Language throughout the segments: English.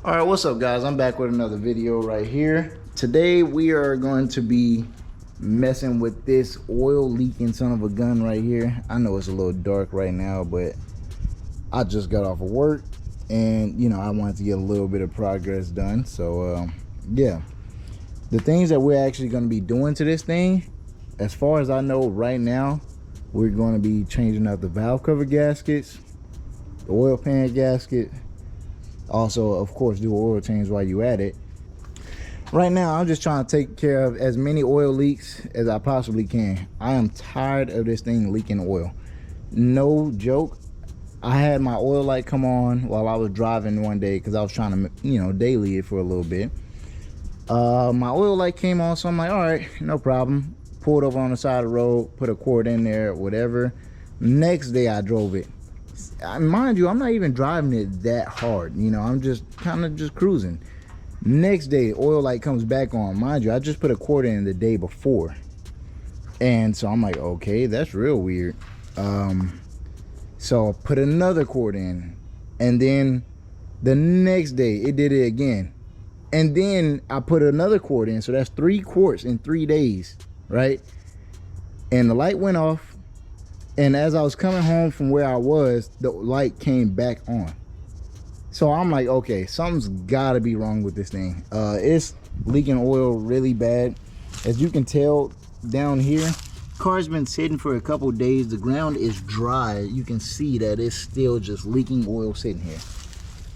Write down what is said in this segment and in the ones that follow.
All right, what's up guys? I'm back with another video right here. Today we are going to be messing with this oil leaking son of a gun right here. I know it's a little dark right now, but I just got off of work and you know I wanted to get a little bit of progress done. So yeah, the things that we're actually going to be doing to this thing, as far as I know right now, we're going to be changing out the valve cover gaskets, the oil pan gasket. Also, of course, do oil change while you at it. Right now, I'm just trying to take care of as many oil leaks as I possibly can. I am tired of this thing leaking oil. No joke. I had my oil light come on while I was driving one day because I was trying to, you know, daily it for a little bit. My oil light came on, so I'm like, all right, no problem. Pulled over on the side of the road, put a quart in there, whatever. Next day, I drove it. Mind you, I'm not even driving it that hard, you know, I'm just kind of just cruising. Next day, oil light comes back on. Mind you, I just put a quart in the day before, and so I'm like, okay, that's real weird. So I put another quart in, and then the next day it did it again, and then I put another quart in, so that's 3 quarts in 3 days, right? And the light went off. And as I was coming home from where I was, the light came back on. So I'm like, okay, something's gotta be wrong with this thing. It's leaking oil really bad. As you can tell down here, car's been sitting for a couple days. The ground is dry. You can see that it's still just leaking oil sitting here.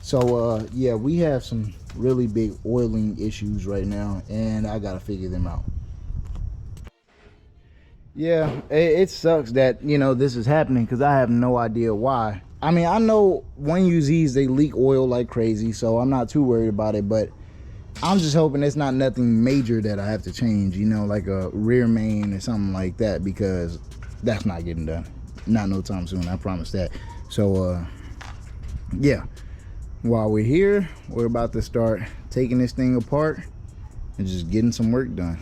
So yeah, we have some really big oiling issues right now, and I gotta figure them out. Yeah, it sucks that, you know, this is happening because I have no idea why. I mean, I know 1UZs, they leak oil like crazy, so I'm not too worried about it, but I'm just hoping it's not nothing major that I have to change, you know, like a rear main or something like that, because that's not getting done. Not no time soon, I promise that. So, yeah, while we're here, we're about to start taking this thing apart and just getting some work done.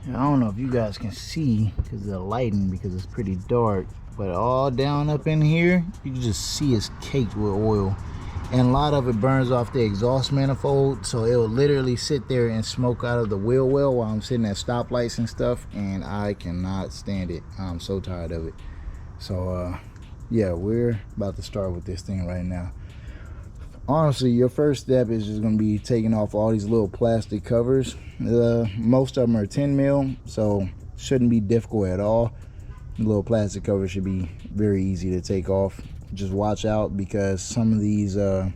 I don't know if you guys can see because of the lighting, because it's pretty dark, but all down up in here you can just see it's caked with oil, and a lot of it burns off the exhaust manifold, so it will literally sit there and smoke out of the wheel well while I'm sitting at stoplights and stuff, and I cannot stand it. I'm so tired of it. So yeah, we're about to start with this thing right now. Honestly, your first step is just going to be taking off all these little plastic covers. Most of them are 10 mil, so shouldn't be difficult at all. The little plastic cover should be very easy to take off. Just watch out, because some of these you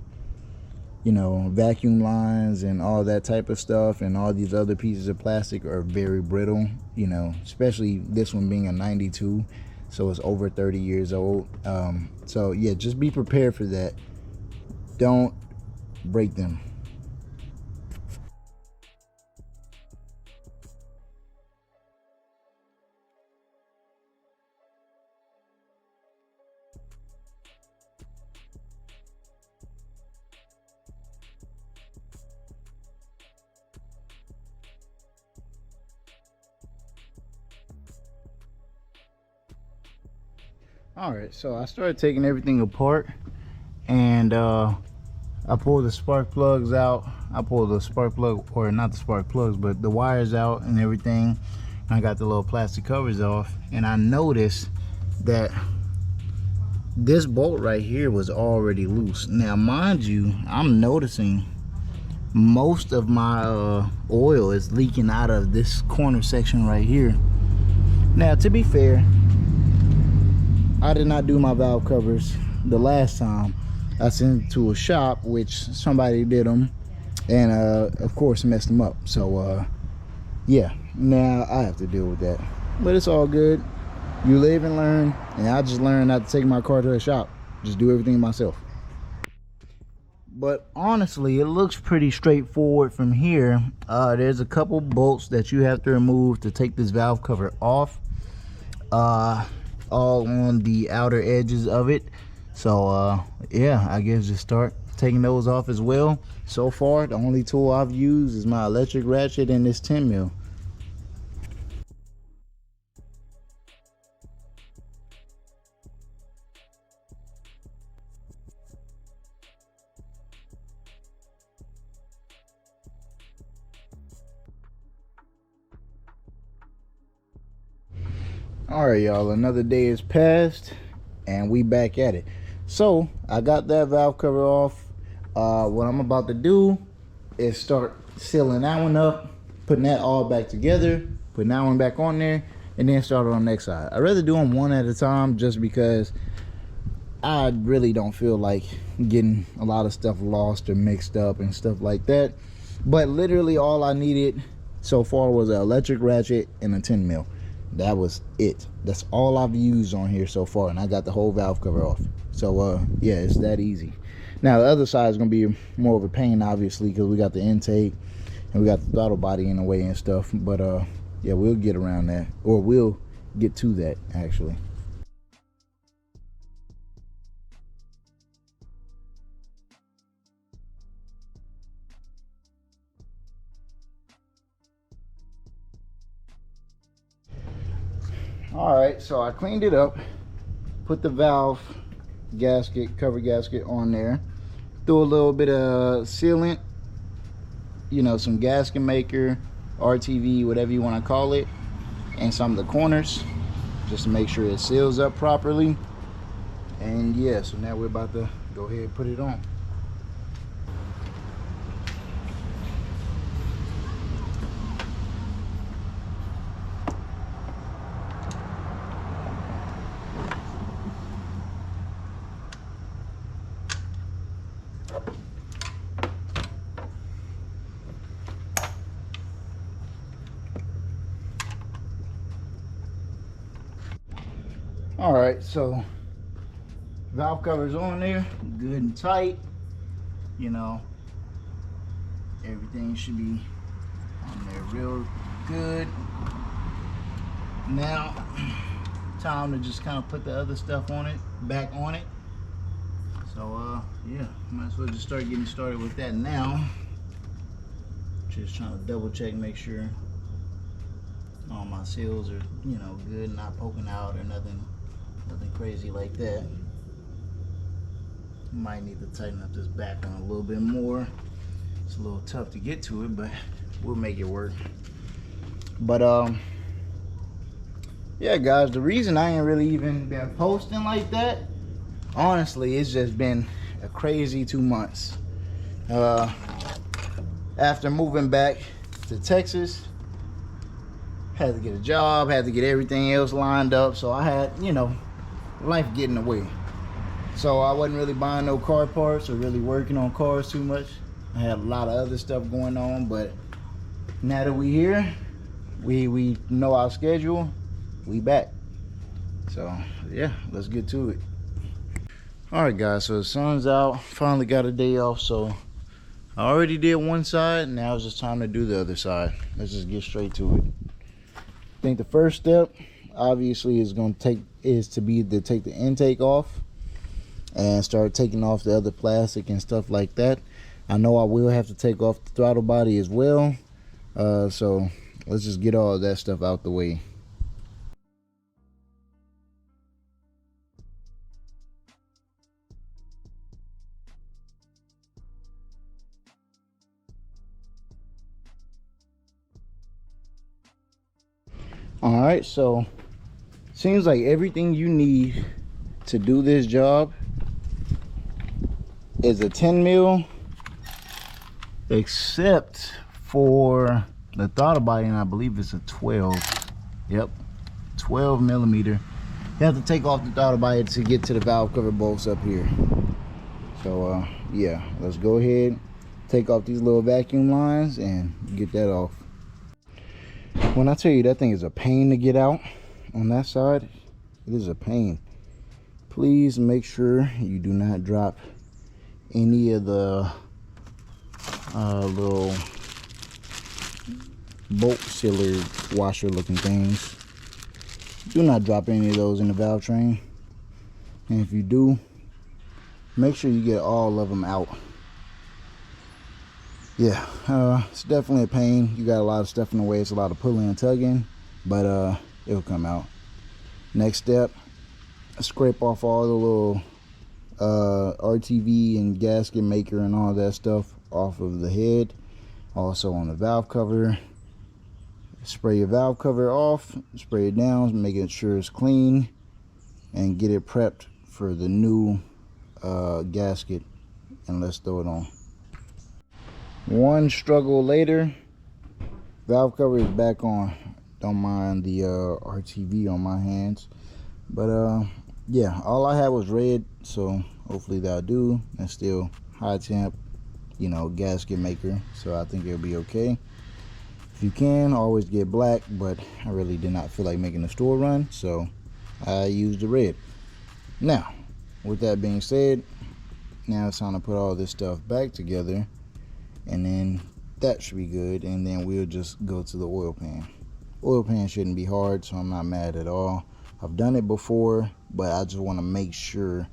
know, vacuum lines and all that type of stuff and all these other pieces of plastic are very brittle, you know, especially this one being a 92, so it's over 30 years old. So yeah, just be prepared for that. Don't break them. All right, so I started taking everything apart, and I pulled the spark plugs out. I pulled the spark plug, or not the spark plugs, but the wires out and everything. And I got the little plastic covers off, and I noticed that this bolt right here was already loose. Now, mind you, I'm noticing most of my oil is leaking out of this corner section right here. Now, to be fair, I did not do my valve covers the last time. I sent it to a shop, which somebody did them, and of course messed them up. So yeah, now I have to deal with that, but it's all good. You live and learn, and I just learned not to take my car to a shop, just do everything myself. But honestly, it looks pretty straightforward from here. There's a couple bolts that you have to remove to take this valve cover off, all on the outer edges of it. So yeah, I guess just start taking those off as well. So far, the only tool I've used is my electric ratchet and this 10 mil. All right, y'all, another day has passed and we back at it. So I got that valve cover off. What I'm about to do is start sealing that one up, putting that all back together, putting that one back on there, and then start on the next side. I'd rather do them one at a time just because I really don't feel like getting a lot of stuff lost or mixed up and stuff like that. But literally all I needed so far was an electric ratchet and a 10 mil. That was it. That's all I've used on here so far, and I got the whole valve cover off. So yeah, it's that easy. Now the other side is gonna be more of a pain, obviously, because we got the intake and we got the throttle body in the way and stuff. But yeah, we'll get around that, or we'll get to that actually. All right, so I cleaned it up, put the valve gasket, cover gasket on there, threw a little bit of sealant, you know, some gasket maker, RTV, whatever you want to call it, and some of the corners just to make sure it seals up properly. And yeah, so now we're about to go ahead and put it on. All right, so valve cover's on there, good and tight. You know, everything should be on there real good. Now, time to just kind of put the other stuff on it, back on it. So yeah, might as well just start getting started with that now. Just trying to double check, make sure all my seals are, you know, good, not poking out or nothing crazy like that. Might need to tighten up this back one a little bit more. It's a little tough to get to it, but we'll make it work. But yeah, guys, the reason I ain't really even been posting like that, honestly, it's just been a crazy 2 months. After moving back to Texas, had to get a job, had to get everything else lined up, so I had, you know, life getting away. So I wasn't really buying no car parts or really working on cars too much. I had a lot of other stuff going on, but now that we here, we know our schedule, we back. So yeah, let's get to it. All right, guys, so the sun's out, finally got a day off, so I already did one side, now it's just time to do the other side. Let's just get straight to it. I think the first step obviously is going to take the intake off and start taking off the other plastic and stuff like that. I know I will have to take off the throttle body as well, so let's just get all of that stuff out the way. All right, so seems like everything you need to do this job is a 10 mil, except for the throttle body, and I believe it's a 12. Yep, 12 millimeter. You have to take off the throttle body to get to the valve cover bolts up here. So yeah, let's go ahead, take off these little vacuum lines and get that off. When I tell you that thing is a pain to get out on that side, it is a pain. Please make sure you do not drop any of the little bolt sealer washer looking things. Do not drop any of those in the valve train, and if you do, make sure you get all of them out. Yeah, it's definitely a pain. You got a lot of stuff in the way. It's a lot of pulling and tugging, but it'll come out. Next step, scrape off all the little RTV and gasket maker and all that stuff off of the head, also on the valve cover. Spray your valve cover off, spray it down, making sure it's clean, and get it prepped for the new gasket, and let's throw it on. One struggle later, valve cover is back on. Don't mind the RTV on my hands, but yeah, all I had was red, so hopefully that'll do. And still high temp, you know, gasket maker, so I think it'll be okay. If you can, always get black, but I really did not feel like making a store run, so I used the red. Now, with that being said, now it's time to put all this stuff back together, and then that should be good, and then we'll just go to the oil pan. Oil pan shouldn't be hard, so I'm not mad at all. I've done it before, but I just want to make sure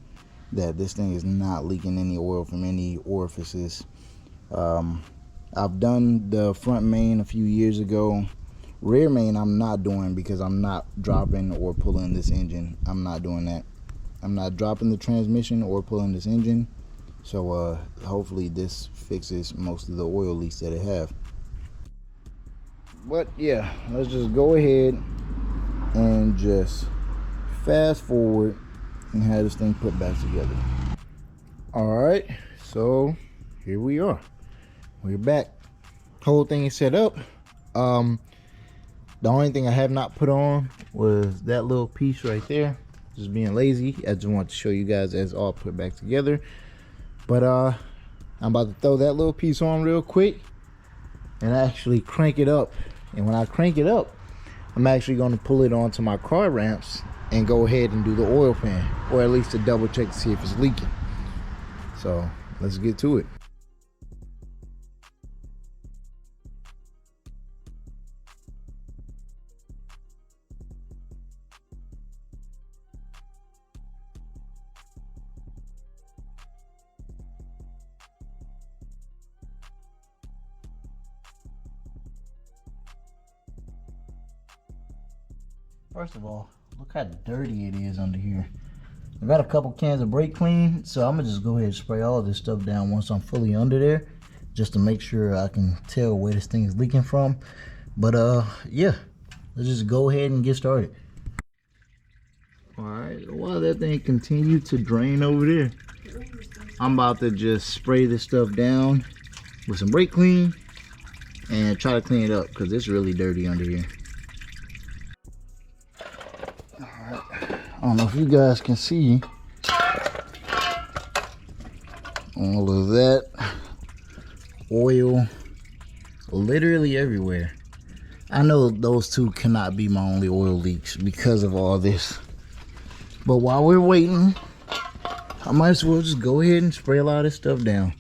that this thing is not leaking any oil from any orifices. I've done the front main a few years ago. Rear main I'm not doing because I'm not dropping or pulling this engine. I'm not doing that. I'm not dropping the transmission or pulling this engine. So hopefully this fixes most of the oil leaks that it have. But yeah, let's just go ahead and just fast forward and have this thing put back together. Alright, so here we are. We're back. Whole thing is set up. The only thing I have not put on was that little piece right there. Just being lazy. I just want to show you guys as all put back together. But I'm about to throw that little piece on real quick and actually crank it up. And when I crank it up, I'm actually going to pull it onto my car ramps and go ahead and do the oil pan, or at least to double check to see if it's leaking. So let's get to it. First of all, look how dirty it is under here. I got a couple cans of brake clean, so I'm gonna just go ahead and spray all this stuff down once I'm fully under there, just to make sure I can tell where this thing is leaking from. But yeah, let's just go ahead and get started. All right, while that thing continues to drain over there, I'm about to just spray this stuff down with some brake clean and try to clean it up because it's really dirty under here. I don't know if you guys can see all of that oil literally everywhere. I know those two cannot be my only oil leaks because of all this, but while we're waiting, I might as well just go ahead and spray a lot of this stuff down.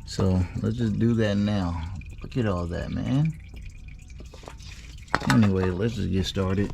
So let's just do that now. Look at all that, man. Anyway, let's just get started.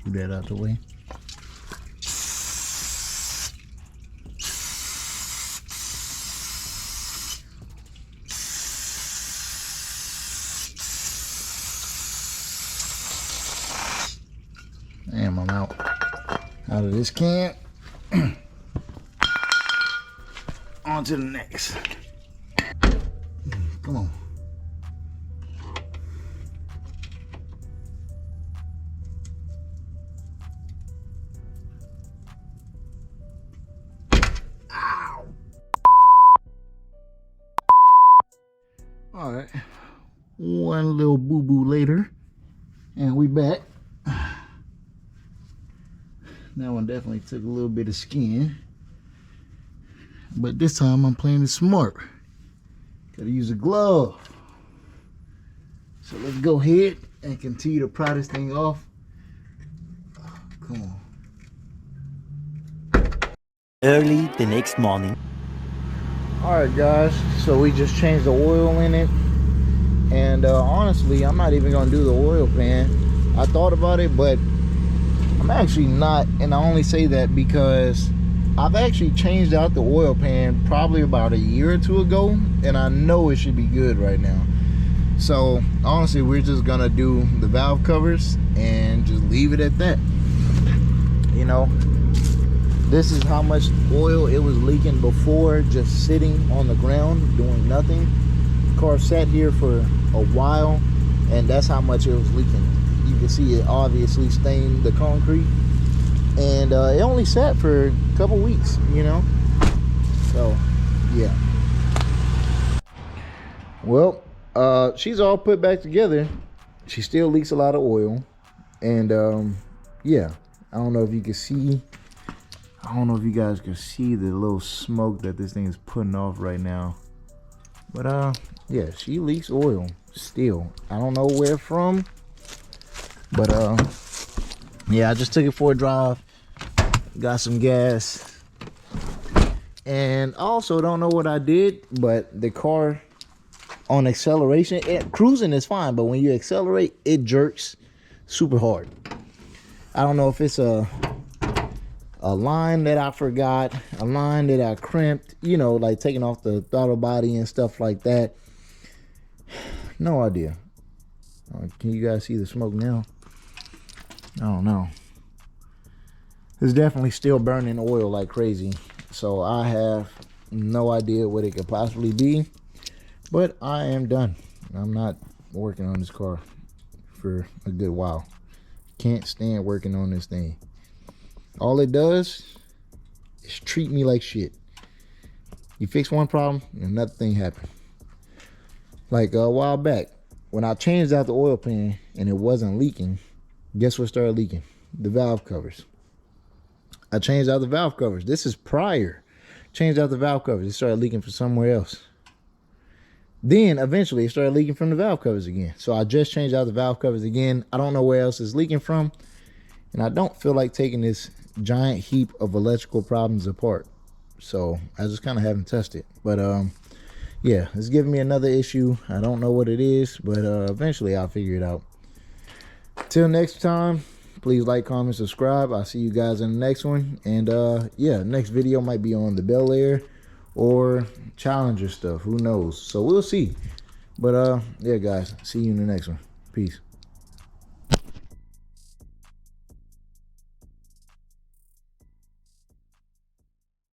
That out the way. Damn, I'm out of this can. On to the next. Come on. All right, one little boo-boo later, and we back. That one definitely took a little bit of skin, but this time I'm playing it smart. Gotta use a glove. So let's go ahead and continue to pry this thing off. Oh, come on. Early the next morning. Alright guys, so we just changed the oil in it, and honestly I'm not even gonna do the oil pan. I thought about it, but I'm I'm actually not, and I only say that because I've actually changed out the oil pan probably about a year or two ago, and I know it should be good right now. So honestly, we're just gonna do the valve covers and just leave it at that. You know, this is how much oil it was leaking before, just sitting on the ground doing nothing. Car sat here for a while, and that's how much it was leaking. You can see it obviously stained the concrete, and it only sat for a couple weeks, you know. So yeah, well, she's all put back together. She still leaks a lot of oil, and yeah, I don't know if you can see, I don't know if you guys can see the little smoke that this thing is putting off right now, but yeah, she leaks oil still. I don't know where from, but yeah, I just took it for a drive, got some gas, and I also don't know what I did, but the car on acceleration, cruising is fine, but when you accelerate, it jerks super hard. I don't know if it's a line that I forgot, a line that I crimped, you know, like taking off the throttle body and stuff like that. No idea. Can you guys see the smoke now? I don't know. It's definitely still burning oil like crazy, so I have no idea what it could possibly be, but I am done. I'm not working on this car for a good while. Can't stand working on this thing. All it does is treat me like shit. You fix one problem, another thing happened. Like a while back, when I changed out the oil pan and it wasn't leaking, guess what started leaking? The valve covers. I changed out the valve covers. This is prior. Changed out the valve covers. It started leaking from somewhere else. Then eventually it started leaking from the valve covers again. So I just changed out the valve covers again. I don't know where else it's leaking from, and I don't feel like taking this giant heap of electrical problems apart. So I just kind of haven't tested. But yeah, it's giving me another issue. I don't know what it is, but eventually I'll figure it out. Till next time, please like, comment, subscribe. I'll see you guys in the next one. And yeah, next video might be on the Bel Air or Challenger stuff. Who knows? So we'll see. But yeah, guys, see you in the next one. Peace.